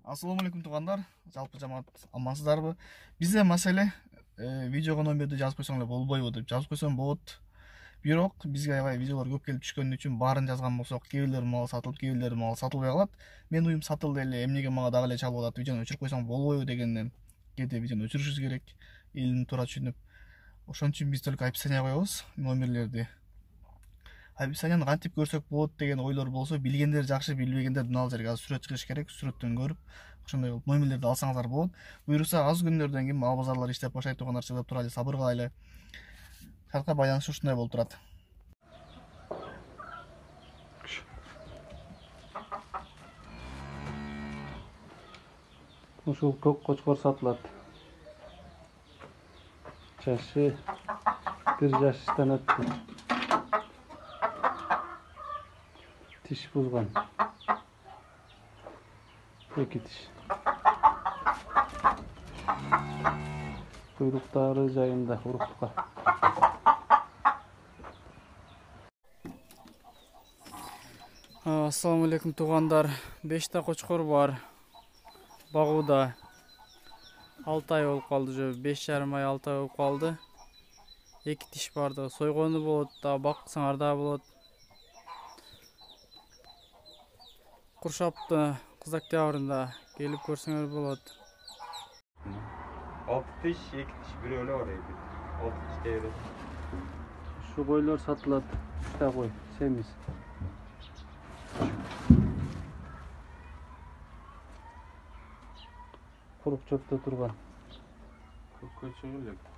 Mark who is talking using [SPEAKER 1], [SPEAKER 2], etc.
[SPEAKER 1] Assalamu алейкум туугандар, жалпы жамаат амансыздарбы? Бизде маселе видеого номерди жазып койсоңор болбойбу деп жазып койсоң болот. Бирок бизге аябай видеолор көп келип түшкөн үчүн баарын жазган болсок, кээ бирлери малы сатылып, кээ бирлери малы сатылбай калат. Мен уюм сатылды эле, эмнеге мага дагы эле чалып атат, видеону өчүрүп койсоң болбойбу дегенден кээде видеону өчүрүшүбүз керек. Элин туура түшүнүп. Ошон үчүн биз только описание коебуз номерлерди. Описанияны кантип көрсөк болот деген ойлор болсо, билгендер жакшы, билбегендер мына жерге азыр сүрөт чыгыш керек, сүрөттөн көрүп ошондой болуп номерлерди алсаңыздар болот. Буюрса аз күндөрдөн кийин мал базарлар иштеп баштайт, туугандар, чыдап турайлы, сабыр кылайлы. Шартка байланышы ушундай болуп турат.
[SPEAKER 2] Ушул көк кочкор сатылат. Жашы 1 жаштан өттү. Тиш бузган. 2 тиш. Куйруктары жайында уруктука.
[SPEAKER 3] Ассаламу алейкум туугандар. 5 та кочкор бар. Багууда 6 ай болуп калды, же 5,5 ай 6 ай болуп калды. 2 тиш бар да, сойгону болот да, баксаңар да болот. Куршапты кыз октябрында келип көрсөңөр болот.
[SPEAKER 4] 6 тиш, 2 тиш бирөө эле бар эки. 6 тиш келет.
[SPEAKER 2] Şu koylar satılат. 3 ta koy, semiz. Kurup çöpte turgan.
[SPEAKER 4] Көккө чыгып элек.